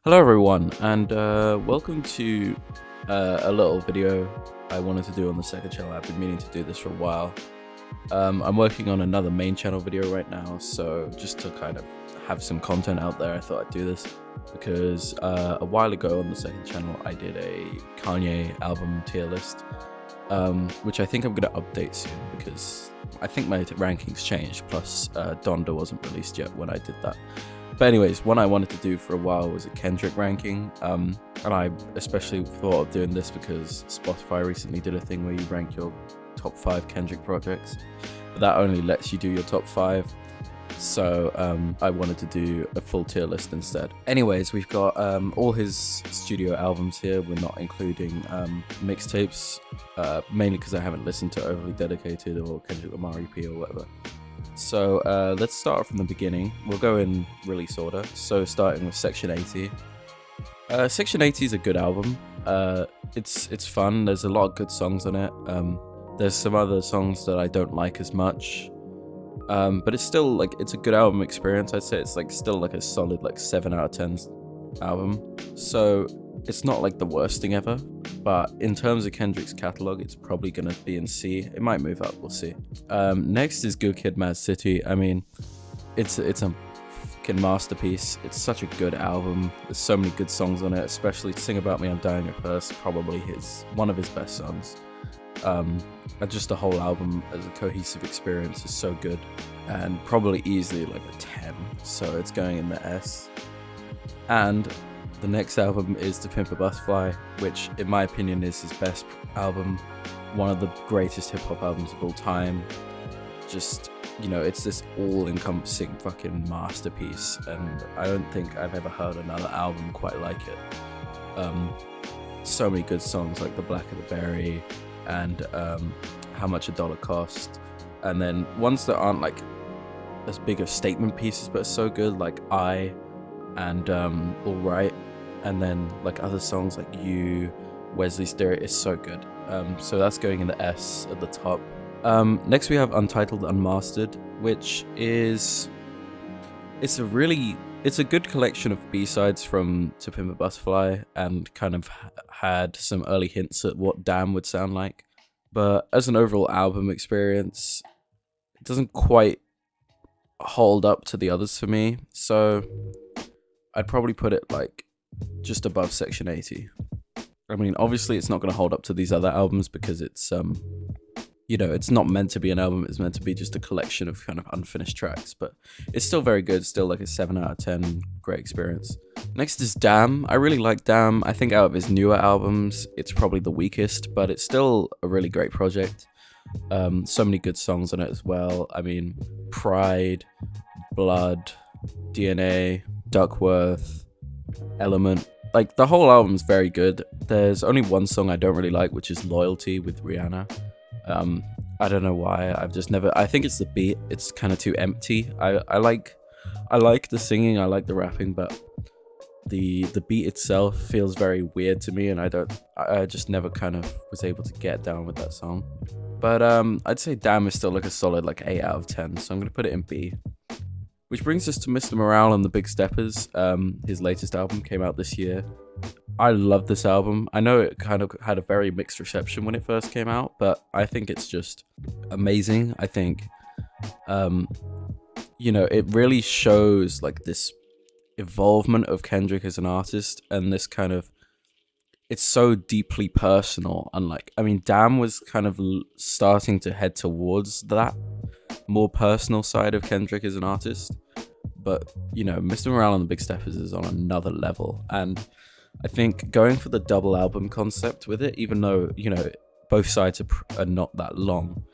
Hello everyone, and welcome to a little video I wanted to do on the second channel. I've been meaning to do this for a while. I'm working on another main channel video right now, so just to kind of have some content out there, I thought I'd do this because a while ago on the second channel I did a Kanye album tier list, which I think I'm going to update soon because I think my rankings changed, plus Donda wasn't released yet when I did that. But anyways, one I wanted to do for a while was a Kendrick ranking, and I especially thought of doing this because Spotify recently did a thing where you rank your top 5 Kendrick projects, but that only lets you do your top 5, so I wanted to do a full tier list instead. Anyways, we've got all his studio albums here. We're not including mixtapes, mainly because I haven't listened to Overly Dedicated or Kendrick Lamar EP or whatever. So let's start from the beginning. We'll go in release order. So starting with Section 80. Section 80 is a good album. It's fun. There's a lot of good songs on it. There's some other songs that I don't like as much. But it's still like it's a good album experience. I'd say it's like still like a solid like 7 out of 10 album. So it's not like the worst thing ever. But in terms of Kendrick's catalog, it's probably gonna be in C. It might move up, we'll see. Next is Good Kid, Mad City. I mean, it's a fucking masterpiece. It's such a good album. There's so many good songs on it, especially Sing About Me, I'm Dying Your Purse, probably one of his best songs. And just the whole album as a cohesive experience is so good, and probably easily like a 10. So it's going in the S. And the next album is To Pimp a Butterfly, which in my opinion is his best album, one of the greatest hip-hop albums of all time. Just, you know, it's this all-encompassing fucking masterpiece, and I don't think I've ever heard another album quite like it. So many good songs like The Black of the Berry and How Much a Dollar Cost, and then ones that aren't like as big of statement pieces but are so good, like I and Alright. And then like other songs like You, Wesley's Theory is so good. So that's going in the S at the top. Next we have Untitled Unmastered, which is it's a good collection of B-sides from To Pimp a Butterfly, and kind of had some early hints at what Damn would sound like. But as an overall album experience, it doesn't quite hold up to the others for me. So I'd probably put it like just above Section 80. I mean, obviously it's not going to hold up to these other albums because it's you know, it's not meant to be an album. It's meant to be just a collection of kind of unfinished tracks, but it's still very good. Still like a 7 out of 10, great experience. Next is Damn. I really like Damn. I think out of his newer albums, it's probably the weakest, but it's still a really great project. So many good songs on it as well. I mean, Pride, Blood, DNA, Duckworth, Element. Like, the whole album's very good. There's only one song I don't really like, which is Loyalty with Rihanna. I don't know why. I think it's the beat. It's kind of too empty. I like the singing, I like the rapping, but the beat itself feels very weird to me, and I just never kind of was able to get down with that song. But I'd say Damn is still like a solid like 8 out of 10, so I'm gonna put it in B. Which brings us to Mr. Morale and the Big Steppers. His latest album came out this year. I love this album. I know it kind of had a very mixed reception when it first came out, but I think it's just amazing. I think, you know, it really shows like this evolvement of Kendrick as an artist, and this kind of, it's so deeply personal. And like, I mean, Damn was kind of starting to head towards that more personal side of Kendrick as an artist, but you know, Mr. Morale and the Big Steppers is on another level. And I think going for the double album concept with it, even though, you know, both sides are not that long,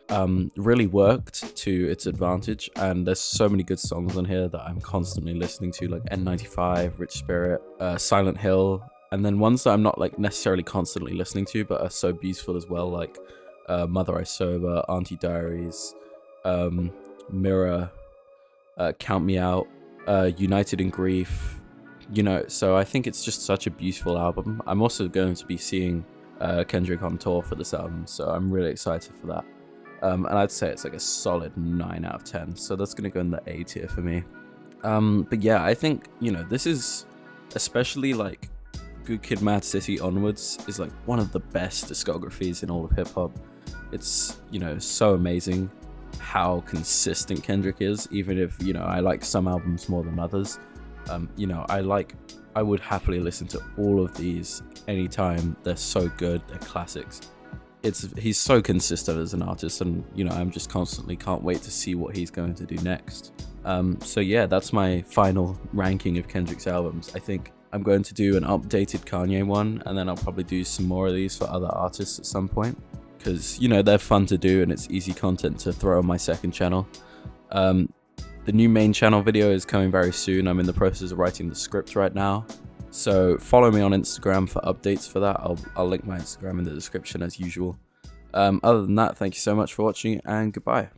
really worked to its advantage. And there's so many good songs on here that I'm constantly listening to, like N95, Rich Spirit, Silent Hill, and then ones that I'm not like necessarily constantly listening to but are so beautiful as well, like Mother I Sober, Auntie Diaries, Mirror, Count Me Out, United in Grief, you know. So I think it's just such a beautiful album. I'm also going to be seeing Kendrick on tour for this album, so I'm really excited for that. And I'd say it's like a solid 9 out of 10, so that's going to go in the A tier for me. But yeah, I think, you know, this is especially like Good Kid, Mad City onwards is like one of the best discographies in all of hip hop. It's, you know, so amazing how consistent Kendrick is, even if, you know, I like some albums more than others. You know, I would happily listen to all of these anytime. They're so good, they're classics. He's so consistent as an artist, and you know, I'm just constantly can't wait to see what he's going to do next. So yeah, that's my final ranking of Kendrick's albums. I think I'm going to do an updated Kanye one, and then I'll probably do some more of these for other artists at some point, because you know, they're fun to do and it's easy content to throw on my second channel. The new main channel video is coming very soon. I'm in the process of writing the script right now. So follow me on Instagram for updates for that. I'll link my Instagram in the description as usual. Other than that, thank you so much for watching, and goodbye.